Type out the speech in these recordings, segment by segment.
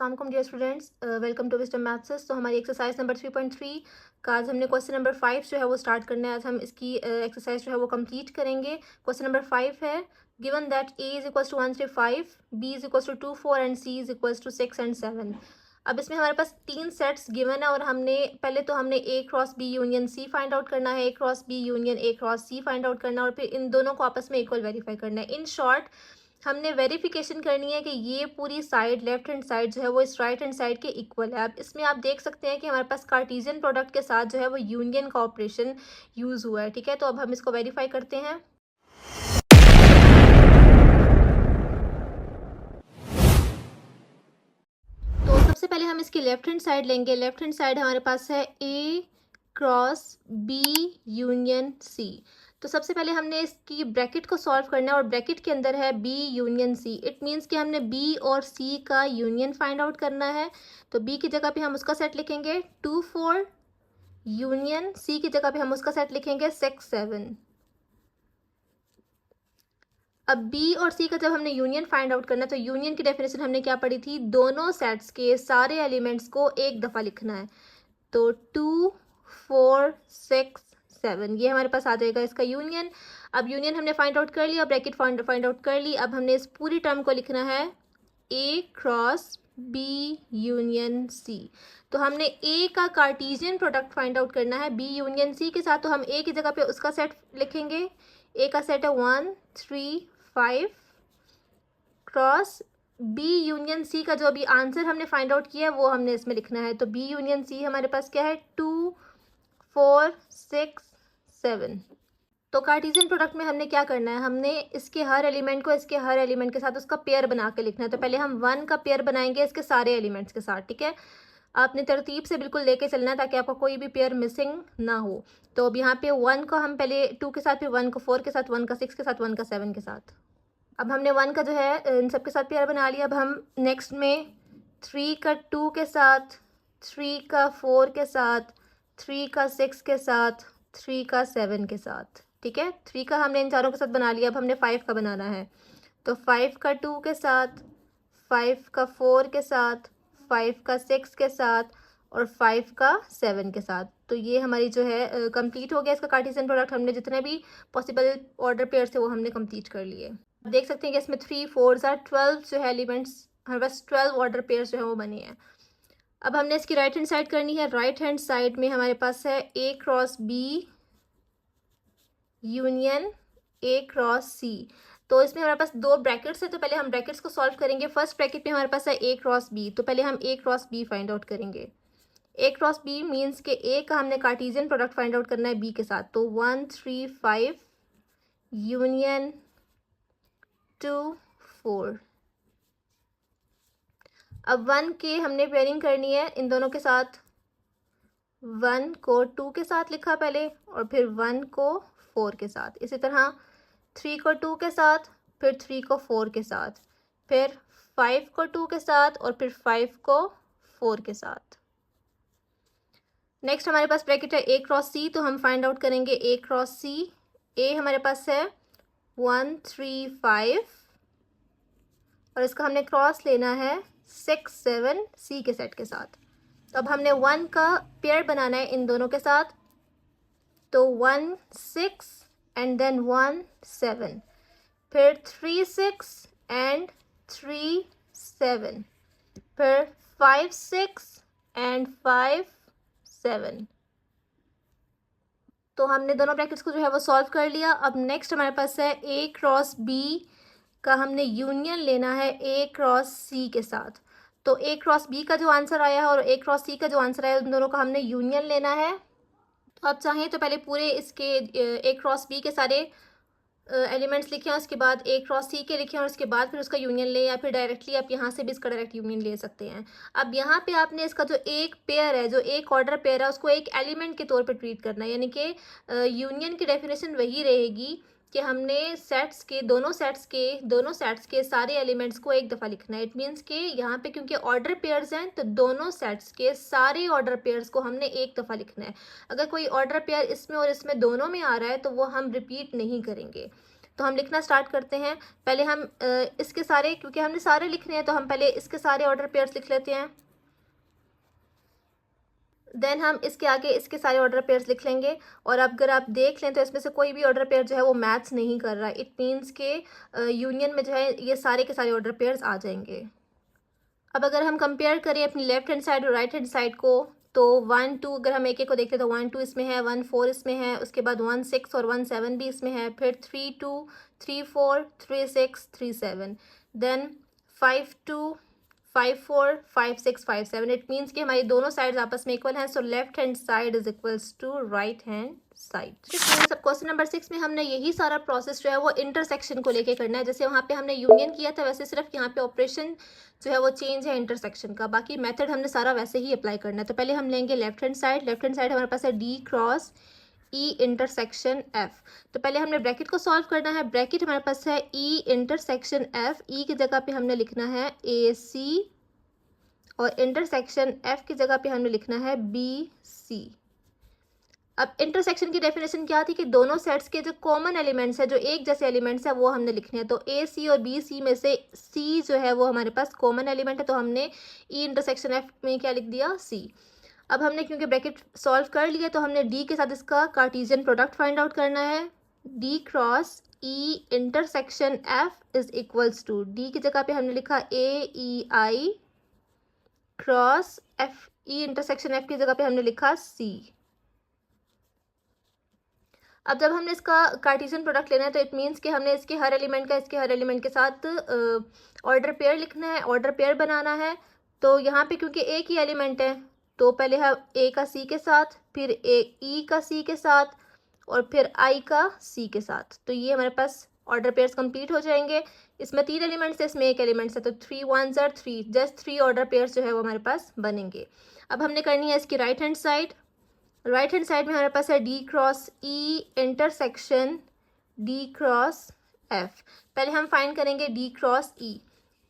अस्सलाम वालेकुम dear students, welcome to wisdom maths. तो हमारी एक्सरसाइज नंबर 3.3 का आज हमने क्वेश्चन नंबर 5 जो है वो स्टार्ट करना है। आज हम इसकी एक्सरसाइज जो है वो कंप्लीट करेंगे। क्वेश्चन नंबर 5 है, given that a is equals to 1 3 5, b is equals to 2 4 and c is equals to 6 and 7। अब इसमें हमारे पास तीन सेट्स गिवन है और हमने पहले तो हमने a cross b union c find out करना है, a cross b union a cross c find out करना है और फिर इन दोनों को आपस में इक्वल वेरीफाई करना है। इन शॉर्ट हमने वेरिफिकेशन करनी है कि ये पूरी साइड लेफ्ट हैंड साइड जो है वो इस राइट हैंड साइड के इक्वल है। अब इसमें आप देख सकते हैं कि हमारे पास कार्टेशियन प्रोडक्ट के साथ जो है वो यूनियन का ऑपरेशन यूज़ हुआ है। ठीक है, तो अब हम इसको वेरीफाई करते हैं। तो सबसे पहले हम इसकी लेफ्ट हैंड साइड लेंगे। लेफ्ट हैंड साइड हमारे पास है a cross b union c। तो सबसे पहले हमने इसकी ब्रैकेट को सॉल्व करना है और ब्रैकेट के अंदर है b union c। It means कि हमने b और c का यूनियन फाइंड आउट करना है। तो b की जगह पे हम उसका सेट लिखेंगे 2 4 यूनियन c की जगह पे हम उसका सेट लिखेंगे 6 7। अब b और c का जब हमने यूनियन फाइंड आउट करना है तो यूनियन की डेफिनेशन हमने क्या पढ़ी थी, दोनों सेट्स के सारे एलिमेंट्स को एक दफ़ा लिखना है। तो 2 4 6 7 ये हमारे पास आ जाएगा इसका यूनियन। अब यूनियन हमने फाइंड आउट कर लिया, ब्रैकेट फाइंड आउट कर ली। अब हमने इस पूरी टर्म को लिखना है a cross b union c। तो हमने a का कार्टेशियन प्रोडक्ट फाइंड आउट करना है b यूनियन c के साथ। तो हम a की जगह पे उसका सेट लिखेंगे। a का सेट है 1 3 5 क्रॉस b यूनियन c का जो अभी आंसर हमने फाइंड आउट किया है वो हमने इसमें लिखना है। तो b यूनियन c हमारे पास क्या है 2 4 6 7। तो कार्टेशियन प्रोडक्ट में हमने क्या करना है, हमने इसके हर एलिमेंट को इसके हर एलिमेंट के साथ उसका पेयर बना के लिखना है। तो पहले हम 1 का पेयर बनाएंगे इसके सारे एलिमेंट्स के साथ। ठीक है, आपने तरतीब से बिल्कुल लेके चलना है ताकि आपका कोई भी पेयर मिसिंग ना हो। तो अब यहाँ पे 1 को हम पहले 2 के साथ, फिर 1 को 4 के साथ, 1 का 6 के साथ, 1 का 7 के साथ। अब हमने 1 का जो है इन सब के साथ पेयर बना लिया। अब हम नेक्स्ट में 3 का 2 के साथ, 3 का 4 के साथ, 3 का 6 के साथ, 3 का 7 के साथ। ठीक है, 3 का हमने इन चारों के साथ बना लिया। अब हमने 5 का बनाना है। तो 5 का 2 के साथ, 5 का 4 के साथ, 5 का 6 के साथ और 5 का 7 के साथ। तो ये हमारी जो है कंप्लीट हो गया इसका कार्टेशियन प्रोडक्ट। हमने जितने भी पॉसिबल ऑर्डर पेयर थे वो हमने कंप्लीट कर लिए। देख सकते हैं कि इसमें 3 4 12 जो है एलिमेंट्स, हमारे पास 12 ऑर्डर पेयर जो है वो बने हैं। अब हमने इसकी राइट हैंड साइड करनी है। राइट हैंड साइड में हमारे पास है a cross b union a cross c। तो इसमें हमारे पास दो ब्रैकेट्स है, तो पहले हम ब्रैकेट्स को सॉल्व करेंगे। फर्स्ट ब्रैकेट में हमारे पास है a क्रॉस b, तो पहले हम a cross b find out करेंगे। a क्रॉस b मीन्स के a का हमने कार्टेशियन प्रोडक्ट फाइंड आउट करना है b के साथ। तो 1 3 5 यूनियन 2 4। अब 1 के हमने पेयरिंग करनी है इन दोनों के साथ। 1 को 2 के साथ लिखा पहले और फिर 1 को 4 के साथ। इसी तरह 3 को 2 के साथ, फिर 3 को 4 के साथ, फिर 5 को 2 के साथ और फिर 5 को 4 के साथ। नेक्स्ट हमारे पास ब्रैकेट है a क्रॉस c, तो हम फाइंड आउट करेंगे a क्रॉस c। a हमारे पास है 1 3 5 और इसका हमने क्रॉस लेना है 6 7 c के सेट के साथ। तो अब हमने 1 का पेयर बनाना है इन दोनों के साथ। तो 1 6 एंड देन 1 7, फिर 3 6 एंड 3 7, फिर 5 6 एंड 5 7। तो हमने दोनों ब्रैकेट्स को जो है वो सॉल्व कर लिया। अब नेक्स्ट हमारे पास है a क्रॉस b का हमने यूनियन लेना है a क्रॉस c के साथ। तो a क्रॉस b का जो आंसर आया है और a क्रॉस c का जो आंसर आया है उन दोनों का हमने यूनियन लेना है। तो आप चाहें तो पहले पूरे इसके a क्रॉस b के सारे एलिमेंट्स लिखें, उसके बाद a क्रॉस c के लिखें और उसके बाद फिर उसका यूनियन लें, या फिर डायरेक्टली आप यहाँ से भी इसका डायरेक्ट यूनियन ले सकते हैं। अब यहाँ पे आपने इसका जो एक पेयर है, जो एक ऑर्डर पेयर है, उसको एक एलिमेंट के तौर पे ट्रीट करना है। यानी कि यूनियन की डेफिनेशन वही रहेगी कि हमने दोनों सेट्स के सारे एलिमेंट्स को एक दफ़ा लिखना है। इट मीन्स कि यहाँ पे क्योंकि ऑर्डर पेयर्स हैं तो दोनों सेट्स के सारे ऑर्डर पेयर्स को हमने एक दफ़ा लिखना है। अगर कोई ऑर्डर पेयर इसमें और इसमें दोनों में आ रहा है तो वो हम रिपीट नहीं करेंगे। तो हम लिखना स्टार्ट करते हैं। पहले हम इसके सारे, क्योंकि हमने सारे लिखने हैं तो हम पहले इसके सारे ऑर्डर पेयर्स लिख लेते हैं, देन हम इसके आगे इसके सारे ऑर्डर पेयर्स लिख लेंगे। और अब अगर आप देख लें तो इसमें से कोई भी ऑर्डर पेयर जो है वो मैच नहीं कर रहा है। इट मीन्स के यूनियन में जो है ये सारे के सारे ऑर्डर पेयर्स आ जाएंगे। अब अगर हम कंपेयर करें अपनी लेफ्ट हैंड साइड और राइट हैंड साइड को, तो 1 2 अगर हम एक एक को देखते हैं तो 1 2 इसमें है, 1 4 इसमें है, उसके बाद 1 6 और 1 7 भी इसमें है, फिर 3 2 3 4 3 6 3 7, देन 5 2 5 4 5 6 5 7। इट मीन्स कि हमारी दोनों साइड्स आपस में इक्वल हैं, so left hand side is equals to right hand side. सब क्वेश्चन नंबर 6 में हमने यही सारा प्रोसेस जो है वो इंटरसेक्शन को लेके करना है। जैसे वहाँ पे हमने यूनियन किया था, वैसे सिर्फ यहाँ पे ऑपरेशन जो है वो चेंज है इंटरसेक्शन का, बाकी मेथड हमने सारा वैसे ही अप्लाई करना है। तो पहले हम लेंगे left hand side. Left hand side हमारे पास है D cross E intersection F. तो पहले हमने ब्रैकेट को सॉल्व करना है। ब्रैकेट हमारे पास है ई इंटरसेक्शन एफ, ई की जगह पे हमने लिखना है ए सी, और इंटरसेक्शन एफ की जगह पे हमने लिखना है बी सी। अब इंटरसेक्शन की डेफिनेशन क्या थी कि दोनों सेट्स के जो कॉमन एलिमेंट्स है, जो एक जैसे एलिमेंट्स है, वो हमने लिखने हैं। तो ए सी और बी सी में से सी जो है वो हमारे पास कॉमन एलिमेंट है, तो हमने ई इंटरसेक्शन एफ में क्या लिख दिया, सी। अब हमने क्योंकि ब्रैकेट सॉल्व कर लिया तो हमने डी के साथ इसका कार्टेशियन प्रोडक्ट फाइंड आउट करना है। D cross E intersection F is equals to, D की जगह पे हमने लिखा A E I cross F, E intersection F की जगह पे हमने लिखा सी। अब जब हमने इसका कार्टेशियन प्रोडक्ट लेना है तो इट मीन्स कि हमने इसके हर एलिमेंट का इसके हर एलिमेंट के साथ ऑर्डर पेयर लिखना है, ऑर्डर पेयर बनाना है। तो यहाँ पे क्योंकि एक ही एलिमेंट है तो पहले हम ए का सी के साथ, फिर ए ई का सी के साथ, और फिर आई का सी के साथ। तो ये हमारे पास ऑर्डर पेयर्स कंप्लीट हो जाएंगे। इसमें 3 एलिमेंट्स है, इसमें एक एलिमेंट्स है, तो 3 1s are 3, just 3 order pairs जो है वो हमारे पास बनेंगे। अब हमने करनी है इसकी right hand side. Right hand side में हमारे पास है D cross E intersection D cross F. पहले हम फाइंड करेंगे डी क्रॉस ई।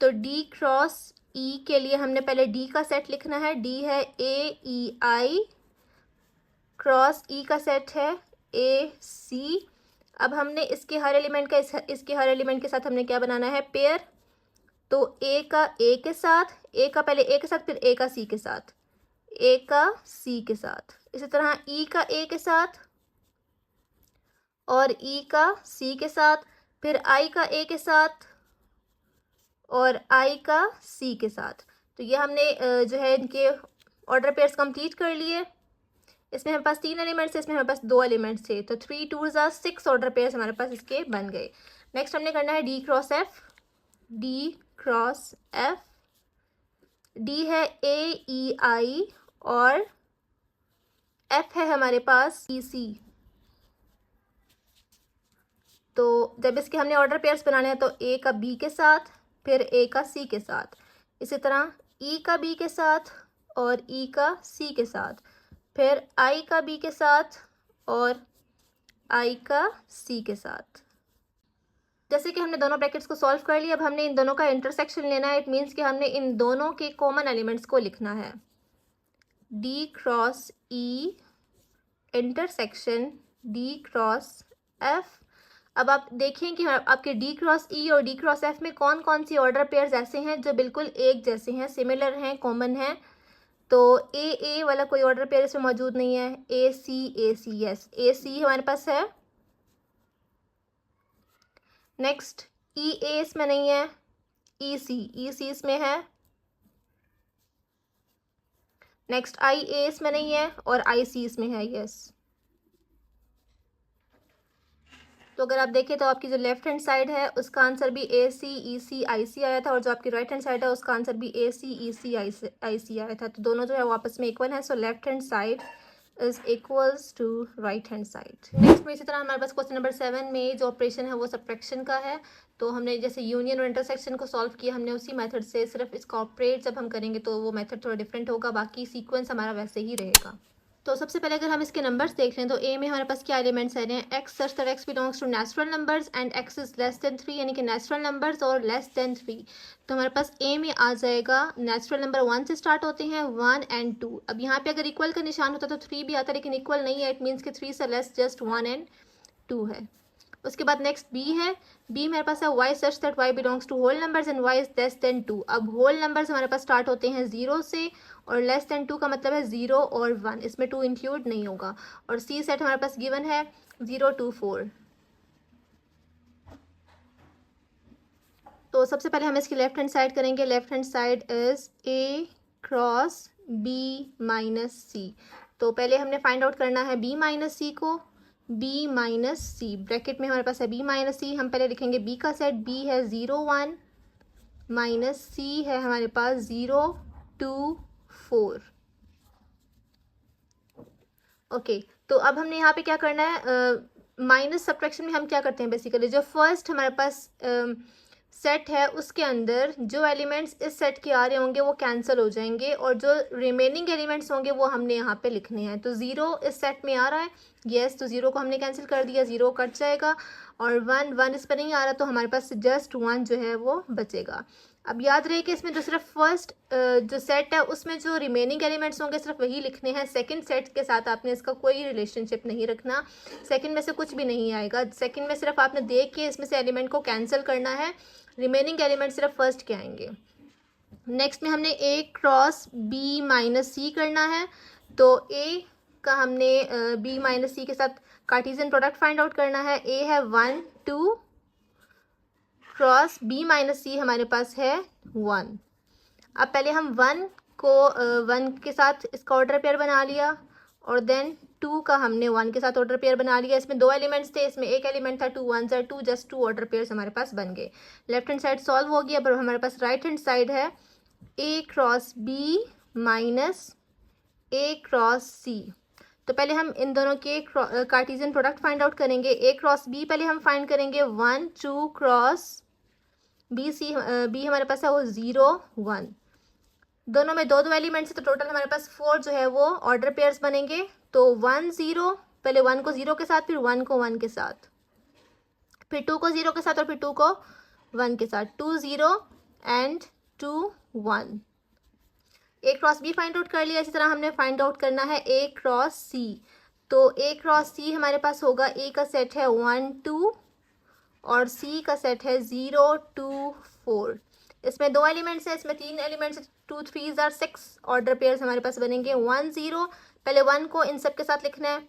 तो डी क्रॉस ई के लिए हमने पहले डी का सेट लिखना है। डी है ए ई आई क्रॉस ई का सेट है ए सी। अब हमने इसके हर एलिमेंट का इसके हर एलिमेंट के साथ हमने क्या बनाना है, पेयर। तो ए का ए के साथ, ए का पहले ए के साथ, फिर ए का सी के साथ, ए का सी के साथ। इसी तरह ई का ए के साथ और ई का सी के साथ, फिर आई का ए के साथ और आई का सी के साथ। तो ये हमने जो है इनके ऑर्डर पेयर्स कंप्लीट कर लिए। इसमें हमारे पास 3 एलिमेंट्स थे, इसमें हमारे पास 2 एलिमेंट्स थे, तो 3 2s are 6 ऑर्डर पेयर्स हमारे पास इसके बन गए। नेक्स्ट हमने करना है D cross F. D cross F, D है ए ई आई और एफ है हमारे पास ई सी। तो जब इसके हमने ऑर्डर पेयर्स बनाने हैं तो ए का बी के साथ, फिर ए का सी के साथ, इसी तरह ई का बी के साथ और ई का सी के साथ, फिर आई का बी के साथ और आई का सी के साथ। जैसे कि हमने दोनों ब्रैकेट्स को सॉल्व कर लिया, अब हमने इन दोनों का इंटरसेक्शन लेना है। इट मीन्स कि हमने इन दोनों के कॉमन एलिमेंट्स को लिखना है। D cross E intersection D cross F. अब आप देखें कि आपके डी क्रॉस ई और डी क्रॉस एफ में कौन कौन सी ऑर्डर पेयर्स ऐसे हैं जो बिल्कुल एक जैसे हैं, सिमिलर हैं, कॉमन हैं। तो ए वाला कोई ऑर्डर पेयर इसमें मौजूद नहीं है। ए सी यस, ए सी हमारे पास है। नेक्स्ट ई ए इसमें नहीं है, ई सी इसमें है। नेक्स्ट आई ए इसमें नहीं है और आई सी इसमें है, यस। तो अगर आप देखें तो आपकी जो लेफ्ट हैंड साइड है उसका आंसर भी ए सी ई सी आई सी आया था, और जो आपकी राइट हैंड साइड है उसका आंसर भी ए सी ई सी आई सी आया था। तो दोनों जो है वो आपस में इक्वल है, so left hand side is equals to right hand side. Next में इसी तरह हमारे पास क्वेश्चन नंबर 7 में जो ऑपरेशन है वो सब्ट्रैक्शन का है। तो हमने जैसे यूनियन और इंटरसेक्शन को सॉल्व किया हमने उसी मेथड से, सिर्फ इसका ऑपरेट जब हम करेंगे तो वो मेथड थोड़ा डिफरेंट होगा, बाकी सीक्वेंस हमारा वैसे ही रहेगा। तो सबसे पहले अगर हम इसके नंबर्स देख लें तो ए में हमारे पास क्या एलिमेंट्स आ रहे हैं, x such that x belongs to natural numbers and x is less than 3, यानी कि नेचुरल नंबर्स और लेस देन 3। तो हमारे पास ए में आ जाएगा नेचुरल नंबर 1 से स्टार्ट होते हैं, 1 and 2। अब यहाँ पे अगर इक्वल का निशान होता तो 3 भी आता, लेकिन इक्वल नहीं है, इट मीन्स कि 3 से लेस जस्ट 1 and 2 है। उसके बाद नेक्स्ट बी है, बी मेरे पास है y such that y belongs to whole numbers and y is less than 2। अब होल नंबर्स हमारे पास स्टार्ट होते हैं 0 से और लेस देन 2 का मतलब है 0 और 1, इसमें 2 इंक्लूड नहीं होगा। और सी सेट हमारे पास गिवन है 0 2 4। तो सबसे पहले हम इसकी लेफ्ट हैंड साइड करेंगे। Left hand side is a cross b minus C. तो पहले हमने फाइंड आउट करना है b माइनस सी को, b माइनस सी ब्रैकेट में हमारे पास है b माइनस सी। हम पहले लिखेंगे b का सेट, b है 0 1 माइनस सी है हमारे पास 0 2 4। ओके, तो अब हमने यहाँ पे क्या करना है, माइनस सब्ट्रैक्शन में हम क्या करते हैं बेसिकली, जो फर्स्ट हमारे पास सेट है उसके अंदर जो एलिमेंट्स इस सेट के आ रहे होंगे वो कैंसिल हो जाएंगे और जो रिमेनिंग एलिमेंट्स होंगे वो हमने यहाँ पे लिखने हैं। तो 0 इस सेट में आ रहा है, यस, तो 0 को हमने कैंसिल कर दिया, 0 कट जाएगा। और 1 इस पर नहीं आ रहा तो हमारे पास जस्ट 1 जो है वो बचेगा। अब याद रहे कि इसमें जो सिर्फ फर्स्ट जो सेट है उसमें जो रिमेनिंग एलिमेंट्स होंगे सिर्फ वही लिखने हैं। सेकंड सेट के साथ आपने इसका कोई रिलेशनशिप नहीं रखना, सेकंड में से कुछ भी नहीं आएगा। सेकंड में सिर्फ आपने देख के इसमें से एलिमेंट को कैंसिल करना है, रिमेनिंग एलिमेंट सिर्फ फर्स्ट के आएंगे। नेक्स्ट में हमने a क्रॉस b माइनस सी करना है। तो a का हमने b माइनस सी के साथ कार्टेशियन प्रोडक्ट फाइंड आउट करना है। a है 1 2 क्रॉस b माइनस सी हमारे पास है 1। अब पहले हम 1 को 1 के साथ इसका ऑर्डर पेयर बना लिया और देन 2 का हमने 1 के साथ ऑर्डर पेयर बना लिया। इसमें 2 एलिमेंट्स थे, इसमें एक एलिमेंट था 2 1 2, जस्ट 2 ऑर्डर पेयर्स हमारे पास बन गए। लेफ्ट हैंड साइड सॉल्व हो गया। पर हमारे पास राइट हैंड साइड है a cross b minus a cross c। तो पहले हम इन दोनों के कार्टेशियन प्रोडक्ट फाइंड आउट करेंगे। a क्रॉस b पहले हम फाइंड करेंगे 1 2 क्रॉस b हमारे पास है वो 0 1। दोनों में 2 एलिमेंट्स है तो टोटल हमारे पास 4 जो है वो ऑर्डर पेयर्स बनेंगे। तो 1 0, पहले 1 को 0 के साथ, फिर 1 को 1 के साथ, फिर 2 को 0 के साथ और फिर 2 को 1 के साथ, 2 0 and 2 1। a cross b find out कर लिया। इसी तरह हमने फाइंड आउट करना है a क्रॉस c। तो a क्रॉस c हमारे पास होगा, a का सेट है 1 2 और c का सेट है 0 2 4। इसमें 2 एलिमेंट्स हैं, इसमें 3 एलिमेंट्स, 2 3 आर 6 ऑर्डर पेयर्स हमारे पास बनेंगे। 1 0, पहले 1 को इन सब के साथ लिखना है,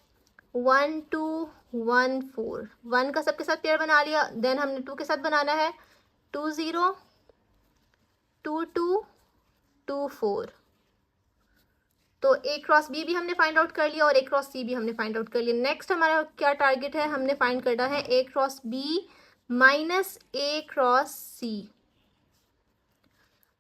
1 2 1 4, 1 का सबके साथ पेयर बना लिया। देन हमने 2 के साथ बनाना है 2 0 2 2 2 4। तो a क्रॉस b भी हमने फाइंड आउट कर लिया और a क्रॉस c भी हमने फाइंड आउट कर लिया। नेक्स्ट हमारा क्या टारगेट है, हमने फाइंड करना है a cross b minus a cross c।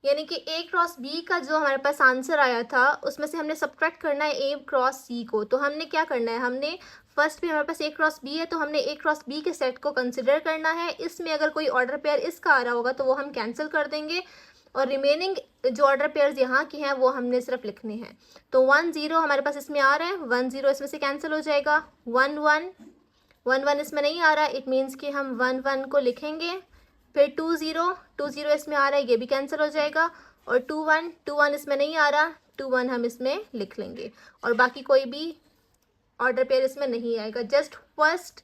यानी कि a क्रॉस b का जो हमारे पास आंसर आया था उसमें से हमने सब्ट्रैक्ट करना है a क्रॉस c को। तो हमने क्या करना है, हमने फर्स्ट पे हमारे पास a क्रॉस b है तो हमने a क्रॉस b के सेट को कंसिडर करना है। इसमें अगर कोई ऑर्डर पेयर इसका आ रहा होगा तो वो हम कैंसिल कर देंगे और रिमेनिंग जो ऑर्डर पेयर्स यहाँ की हैं वो हमने सिर्फ लिखने हैं। तो 1 0 हमारे पास इसमें आ रहा है, 1 0 इसमें से कैंसिल हो जाएगा, 1 1 1 1 इसमें नहीं आ रहा, इट मीन्स कि हम 1 1 को लिखेंगे। फिर 2 0 इसमें आ रहा है, ये भी कैंसिल हो जाएगा। और 2 1 इसमें नहीं आ रहा, 2 1 हम इसमें लिख लेंगे और बाकी कोई भी ऑर्डर पेयर इसमें नहीं आएगा। जस्ट फर्स्ट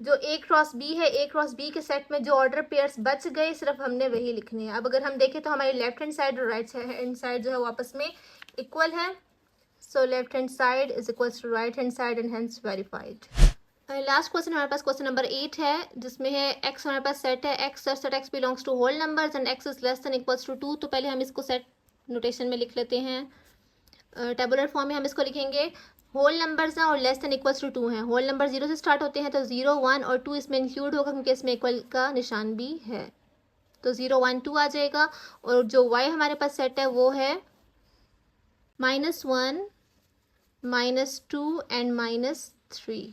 जो a क्रॉस b है, a क्रॉस b के सेट में जो ऑर्डर पेयर्स बच गए सिर्फ हमने वही लिखने हैं। अब अगर हम देखें तो हमारी लेफ्ट हैंड साइड और राइट हैंड साइड जो है वो आपस में इक्वल है। So left hand side is equals to right hand side and hence verified. Last question हमारे पास क्वेश्चन नंबर 8 है जिसमें है x हमारे पास सेट है, x such that x belongs to whole numbers and x is less than equals to 2। तो पहले हम इसको सेट नोटेशन में लिख लेते हैं। टेबुलर फॉर्म में हम इसको लिखेंगे, होल नंबर्स हैं और लेस देन इक्वल्स टू 2 हैं। होल नंबर 0 से स्टार्ट होते हैं तो 0 1 और 2 इसमें इंक्लूड होगा क्योंकि इसमें इक्वल का निशान भी है। तो 0 1 2 आ जाएगा। और जो y हमारे पास सेट है वो है -1 -2 एंड -3।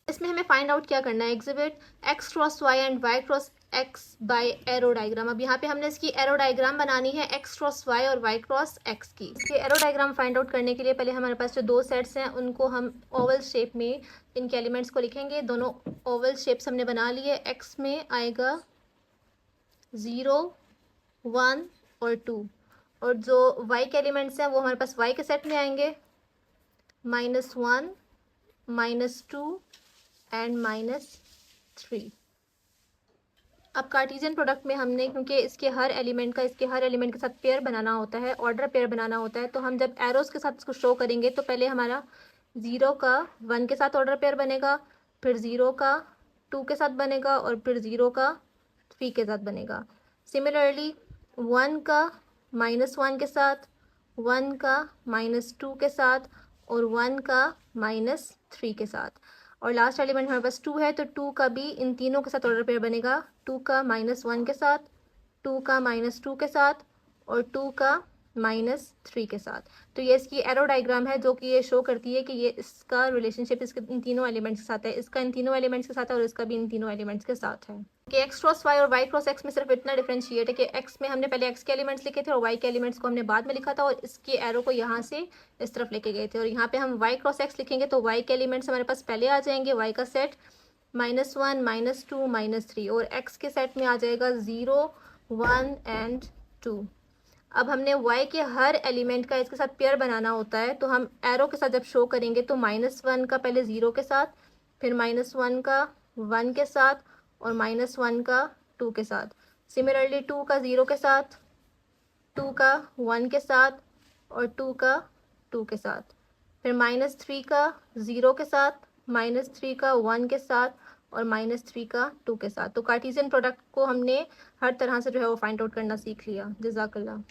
इसमें हमें फाइंड आउट क्या करना है, exhibit x cross y and y cross x by arrow diagram. अब यहाँ पे हमने इसकी एरो डायग्राम बनानी है x क्रॉस y और y क्रॉस x की। इसके एरो डायग्राम फाइंड आउट करने के लिए पहले हमारे पास जो 2 सेट्स हैं उनको हम ओवल शेप में इनके एलिमेंट्स को लिखेंगे। दोनों ओवल शेप्स हमने बना लिए। x में आएगा 0 1 और 2 और जो y के एलिमेंट्स हैं वो हमारे पास y के सेट में आएंगे, -1 -2 एंड -3। 3। अब कार्टेशियन प्रोडक्ट में हमने, क्योंकि इसके हर एलिमेंट के साथ पेयर बनाना होता है, ऑर्डर पेयर बनाना होता है, तो हम जब एरोस के साथ इसको शो करेंगे तो पहले हमारा 0 का 1 के साथ ऑर्डर पेयर बनेगा, फिर 0 का 2 के साथ बनेगा और फिर 0 का 3 के साथ बनेगा। सिमिलरली 1 का -1 के साथ, 1 का -2 के साथ और 1 का -3 के साथ। और लास्ट एलिमेंट हमारे पास 2 है, तो 2 का भी इन तीनों के साथ ऑर्डर पेयर बनेगा, 2 का -1 के साथ, 2 का -2 के साथ और 2 का -3 के साथ। तो ये इसकी एरो डायग्राम है जो कि ये शो करती है कि ये इसका रिलेशनशिप इसके इन तीनों एलिमेंट्स के साथ है, इसका इन तीनों एलिमेंट्स के साथ है और इसका भी इन तीनों एलिमेंट्स के साथ है। कि x क्रॉस y और y क्रॉस x में सिर्फ इतना डिफरेंशिएट है कि x में हमने पहले x के एलिमेंट्स लिखे थे और y के एलिमेंट्स को हमने बाद में लिखा था और इसके एरो को यहाँ से इस तरफ लेके गए थे, और यहाँ पे हम y क्रॉस x लिखेंगे तो y के एलिमेंट्स हमारे पास पहले आ जाएंगे, y का सेट -1 -2 -3, और x के सेट में आ जाएगा 0 1 एंड 2। अब हमने y के हर एलिमेंट का इसके साथ पेयर बनाना होता है, तो हम एरो के साथ जब शो करेंगे तो -1 का पहले 0 के साथ, फिर -1 का 1 के साथ और -1 का 2 के साथ। सिमिलरली 2 का 0 के साथ, 2 का 1 के साथ और 2 का 2 के साथ, फिर -3 का 0 के साथ, -3 का 1 के साथ और -3 का 2 के साथ। तो कार्टेशियन प्रोडक्ट को हमने हर तरह से जो है वो फाइंड आउट करना सीख लिया। जज़ाकल्लाह।